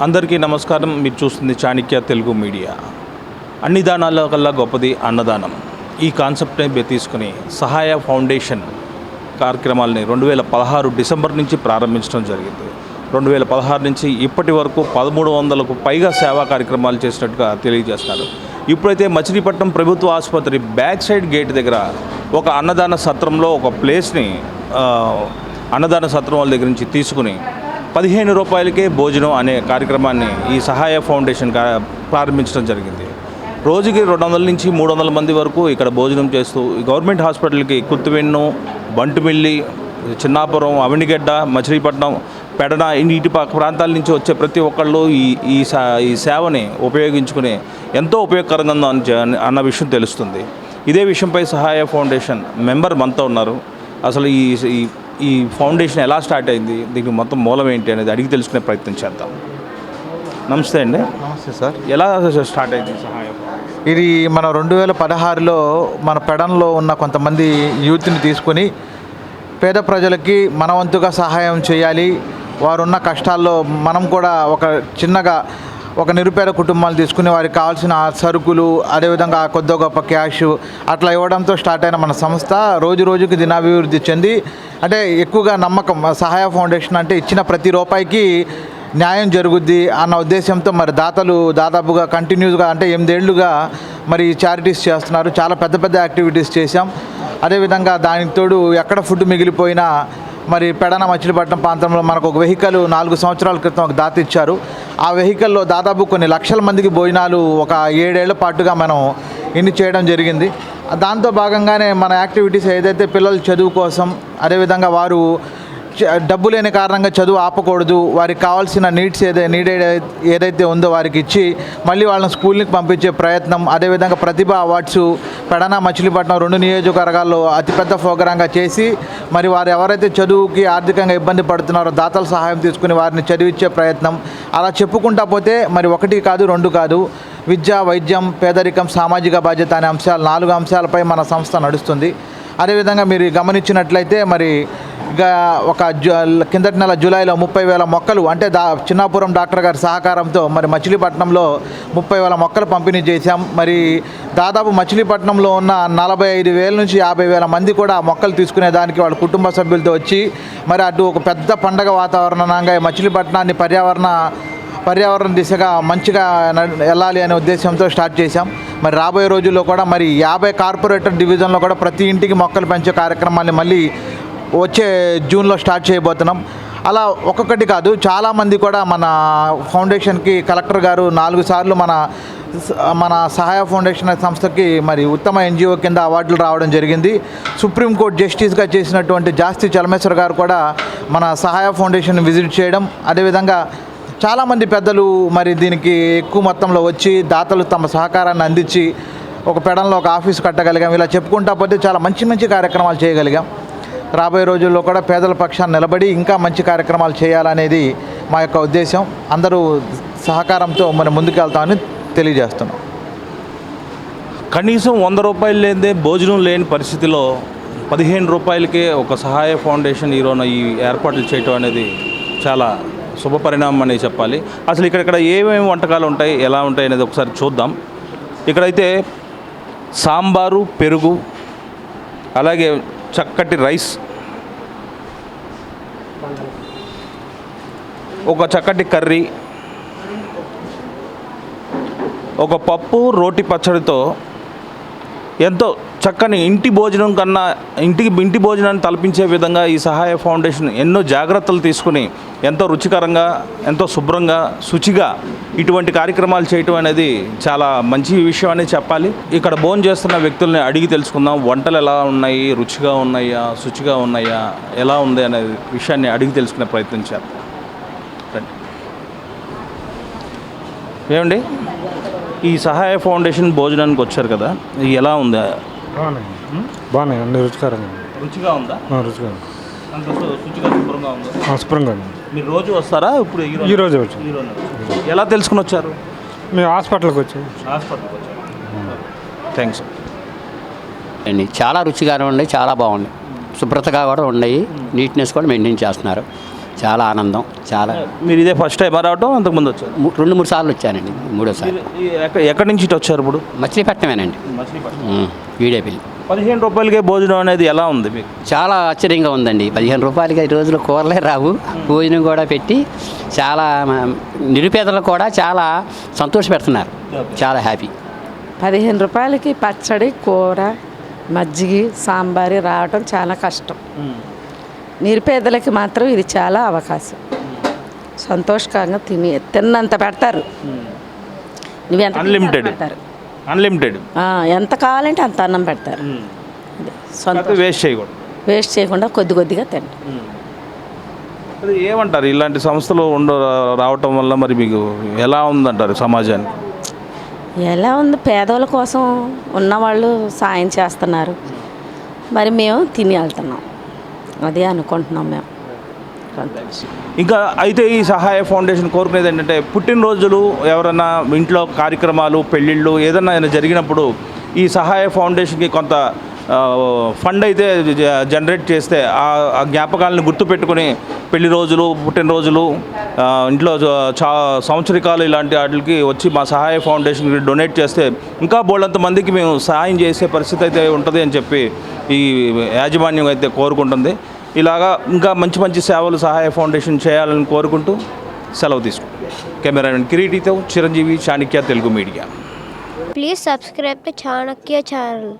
అందరికీ నమస్కారం. మీరు చూస్తుంది చాణక్య తెలుగు మీడియా. అన్ని దానాల కల్లా గొప్పది అన్నదానం. ఈ కాన్సెప్ట్ని తీసుకుని సహాయ ఫౌండేషన్ కార్యక్రమాలని 2016 డిసెంబర్ నుంచి ప్రారంభించడం జరిగింది. 2016 నుంచి ఇప్పటి వరకు 1300కు పైగా సేవా కార్యక్రమాలు చేసినట్టుగా తెలియజేస్తున్నారు. ఇప్పుడైతే మచిలీపట్నం ప్రభుత్వ ఆసుపత్రి బ్యాక్ సైడ్ గేట్ దగ్గర ఒక అన్నదాన సత్రంలో ఒక ప్లేస్ని అన్నదాన సత్రం వాళ్ళ దగ్గర నుంచి తీసుకుని 15 రూపాయలకే భోజనం అనే కార్యక్రమాన్ని ఈ సహాయ ఫౌండేషన్ ప్రారంభించడం జరిగింది. రోజుకి 200 నుంచి 300 మంది వరకు ఇక్కడ భోజనం చేస్తూ గవర్నమెంట్ హాస్పిటల్కి కుత్తువెన్ను, బంటుమిల్లి, చిన్నాపురం, అవినిగడ్డ, మచిలీపట్నం, పెడన ఇటు ప్రాంతాల నుంచి వచ్చే ప్రతి ఒక్కళ్ళు ఈ సేవని ఉపయోగించుకుని ఎంతో ఉపయోగకరంగా అన్న విషయం తెలుస్తుంది. ఇదే విషయంపై సహాయ ఫౌండేషన్ మెంబర్ మనతో ఉన్నారు. అసలు ఈ ఫౌండేషన్ ఎలా స్టార్ట్ అయింది, దీనికి మొత్తం మూలం ఏంటి అనేది అడిగి తెలుసుకునే ప్రయత్నం చేద్దాం. నమస్తే అండి. నమస్తే సార్. ఎలా స్టార్ట్ అయింది సహాయ? ఇది మన 2016లో మన పెడన్లో ఉన్న కొంతమంది యూత్ని తీసుకొని పేద ప్రజలకి మన వంతుగా సహాయం చేయాలి, వారున్న కష్టాల్లో మనం కూడా ఒక చిన్నగా ఒక నిరుపేద కుటుంబాలు తీసుకుని వారికి కావాల్సిన సరుకులు, అదేవిధంగా కొద్ది గొప్ప క్యాష్ అట్లా ఇవ్వడంతో స్టార్ట్ అయిన మన సంస్థ రోజు రోజుకి దినాభివృద్ధి చెంది, అంటే ఎక్కువగా నమ్మకం సహాయ ఫౌండేషన్ అంటే ఇచ్చిన ప్రతి రూపాయికి న్యాయం జరుగుద్ది అన్న ఉద్దేశంతో మరి దాతలు దాదాపుగా కంటిన్యూస్గా అంటే 8 ఏళ్లుగా మరి చారిటీస్ చేస్తున్నారు. చాలా పెద్ద పెద్ద యాక్టివిటీస్ చేశాం. అదేవిధంగా దానికి తోడు ఎక్కడ ఫుడ్ మిగిలిపోయినా మరి పెడన మచిలీపట్నం ప్రాంతంలో మనకు ఒక వెహికల్ 4 సంవత్సరాల క్రితం ఒక దాత ఇచ్చారు. ఆ వెహికల్లో దాదాపు కొన్ని లక్షల మందికి భోజనాలు ఒక 7 ఏళ్ల పాటుగా మనం ఇన్ని చేయడం జరిగింది. దాంతో భాగంగానే మన యాక్టివిటీస్ ఏదైతే పిల్లల చదువు కోసం, అదేవిధంగా వారు డబ్బు లేని కారణంగా చదువు ఆపకూడదు, వారికి కావాల్సిన నీడ్స్ ఏదైతే ఉందో వారికి ఇచ్చి మళ్ళీ వాళ్ళని స్కూల్కి పంపించే ప్రయత్నం, అదేవిధంగా ప్రతిభ అవార్డ్స్ పెడన మచిలీపట్నం 2 నియోజకవర్గాల్లో అతిపెద్ద ప్రోగ్రాంగా చేసి మరి వారు ఎవరైతే చదువుకి ఆర్థికంగా ఇబ్బంది పడుతున్నారో దాతల సహాయం తీసుకుని వారిని చదివించే ప్రయత్నం. అలా చెప్పుకుంటా పోతే మరి 1 కాదు 2 కాదు, విద్య, వైద్యం, పేదరికం, సామాజిక బాధ్యత అనే అంశాలు 4 అంశాలపై మన సంస్థ నడుస్తుంది. అదేవిధంగా మీరు గమనించినట్లయితే మరి ఒక కిందటి నెల జూలైలో 30,000 మొక్కలు అంటే చిన్నాపురం డాక్టర్ గారి సహకారంతో మరి మచిలీపట్నంలో 30,000 మొక్కలు పంపిణీ చేశాం. మరి దాదాపు మచిలీపట్నంలో ఉన్న 45,000 నుంచి 50,000 మంది కూడా ఆ మొక్కలు తీసుకునేదానికి వాళ్ళ కుటుంబ సభ్యులతో వచ్చి మరి అటు ఒక పెద్ద పండగ వాతావరణంగా మచిలీపట్నాన్ని పర్యావరణ దిశగా మంచిగా వెళ్ళాలి అనే ఉద్దేశంతో స్టార్ట్ చేశాం. మరి రాబోయే రోజుల్లో కూడా మరి 50 కార్పొరేటర్ డివిజన్లో కూడా ప్రతి ఇంటికి మొక్కలు పెంచే కార్యక్రమాన్ని మళ్ళీ వచ్చే జూన్లో స్టార్ట్ చేయబోతున్నాం. అలా ఒక్కొక్కటి కాదు, చాలామంది కూడా మన ఫౌండేషన్కి కలెక్టర్ గారు 4 సార్లు మన సహాయ ఫౌండేషన్ సంస్థకి మరి ఉత్తమ NGO కింద అవార్డులు రావడం జరిగింది. సుప్రీంకోర్టు జస్టిస్గా చేసినటువంటి జాస్తి చలమేశ్వర్ గారు కూడా మన సహాయ ఫౌండేషన్ విజిట్ చేయడం, అదేవిధంగా చాలామంది పెద్దలు మరి దీనికి ఎక్కువ మొత్తంలో వచ్చి దాతలు తమ సహకారాన్ని అందించి ఒక పెడన్లో ఒక ఆఫీస్ కట్టగలిగాం. ఇలా చెప్పుకుంటా పోతే చాలా మంచి కార్యక్రమాలు చేయగలిగాం. రాబోయే రోజుల్లో కూడా పేదల పక్షాన్ని నిలబడి ఇంకా మంచి కార్యక్రమాలు చేయాలనేది మా యొక్క ఉద్దేశం. అందరూ సహకారంతో మనం ముందుకెళ్తామని తెలియజేస్తున్నాం. కనీసం 100 రూపాయలు లేదే భోజనం లేని పరిస్థితిలో 15 రూపాయలకే ఒక సహాయ ఫౌండేషన్ ఈరోజు ఈ ఏర్పాట్లు చేయటం అనేది చాలా శుభపరిణామం అని చెప్పాలి. అసలు ఇక్కడ ఏమేమి వంటకాలు ఉంటాయి, ఎలా ఉంటాయి అనేది ఒకసారి చూద్దాం. ఇక్కడైతే సాంబారు, పెరుగు, అలాగే చక్కటి రైస్, ఒక చక్కటి కర్రీ, ఒక పప్పు, రోటి పచ్చడితో ఎంతో చక్కని ఇంటి భోజనం కన్నా ఇంటి భోజనాన్ని తలపించే విధంగా ఈ సహాయ ఫౌండేషన్ ఎన్నో జాగ్రత్తలు తీసుకుని ఎంతో రుచికరంగా, ఎంతో శుభ్రంగా, శుచిగా ఇటువంటి కార్యక్రమాలు చేయటం అనేది చాలా మంచి విషయం అని చెప్పాలి. ఇక్కడ భోజనం చేస్తున్న వ్యక్తుల్ని అడిగి తెలుసుకుందాం. వంటలు ఎలా ఉన్నాయి, రుచిగా ఉన్నాయా, శుచిగా ఉన్నాయా, ఎలా ఉంది అనే విషయాన్ని అడిగి తెలుసుకునే ప్రయత్నం చేద్దాం. ఏమండి, ఈ సహాయ ఫౌండేషన్ భోజనానికి వచ్చారు కదా, ఇది ఎలా ఉంది? బాగున్నాయి, అన్ని రుచికరంగా. రుచిగా ఉందా? రుచిగా ఉంది. అంత శుచిగా శుభ్రంగా ఉందా? శుభ్రంగా ఉంది. మీరు రోజు వస్తారా? ఇప్పుడు ఈ రోజే వచ్చాం. ఎలా తెలుసుకుని వచ్చారు? మేము హాస్పిటల్కి వచ్చాం. థ్యాంక్స్ అండి. చాలా రుచిగా ఉన్నాయి, చాలా బాగున్నాయి, శుభ్రతగా కూడా ఉన్నాయి, నీట్నెస్ కూడా మెయింటైన్ చేస్తున్నారు. చాలా ఆనందం. చాలా మీరు ఇదే ఫస్ట్ టైం రావటం అంతకుముందు వచ్చారు? 2-3 సార్లు వచ్చానండి. మూడోసారి ఎక్కడి నుంచి ఇటు వచ్చారు ఇప్పుడు? మచిలీపట్నమేనండి. వీడేపల్లి. 15 రూపాయలకే భోజనం అనేది ఎలా ఉంది మీకు? చాలా ఆశ్చర్యంగా ఉందండి. 15 రూపాయలకి ఈ రోజులు కూరలే రావు, భోజనం కూడా పెట్టి చాలా నిరుపేదలు కూడా చాలా సంతోషపెడుతున్నారు. చాలా హ్యాపీ. 15 రూపాయలకి పచ్చడి, కూర, మజ్జిగ, సాంబారు రావటం చాలా కష్టం. నిరుపేదలకి మాత్రం ఇది చాలా అవకాశం. సంతోషకరంగా తిన్నంత పెడతారు. నువ్వు ఎంత అన్లిమిటెడ్. పెడతారు, అన్లిమిటెడ్. ఎంత కావాలంటే అంత అన్నం పెడతారు. వేస్ట్ చేయకూడదు. వేస్ట్ చేయకుండా కొద్ది కొద్దిగా తింటాం. అది ఏమంటారు ఇలాంటి సంస్థలు రావటం వల్ల మరి మీకు ఎలా ఉందంటారు సమాజానికి? ఎలా ఉంది, పేదోళ్ళ కోసం ఉన్నవాళ్ళు సాయం చేస్తున్నారు. మరి మేము తిని వెళ్తున్నాం, అదే అనుకుంటున్నాం మేము. ఇంకా అయితే ఈ సహాయ ఫౌండేషన్ కోరుకునేది ఏంటంటే పుట్టినరోజులు, ఎవరైనా ఇంట్లో కార్యక్రమాలు, పెళ్ళిళ్ళు ఏదైనా జరిగినప్పుడు ఈ సహాయ ఫౌండేషన్కి కొంత ఫండ్ అయితే జనరేట్ చేస్తే ఆ జ్ఞాపకాలను గుర్తుపెట్టుకుని పెళ్లి రోజులు, పుట్టినరోజులు, ఇంట్లో సంవత్సరికాలు ఇలాంటి వాటికి వచ్చి మా సహాయ ఫౌండేషన్కి డొనేట్ చేస్తే ఇంకా బోళ్ళంత మందికి మేము సహాయం చేసే పరిస్థితి అయితే ఉంటుంది అని చెప్పి ఈ యాజమాన్యం అయితే కోరుకుంటుంది. ఇలాగా ఇంకా మంచి మంచి సేవలు సహాయ ఫౌండేషన్ చేయాలని కోరుకుంటూ సెలవు తీసుకుంటాం. కెమెరామెన్ కిరీటితో Chiranjeevi, Chanakya Telugu media. Please subscribe to Chanakya channel.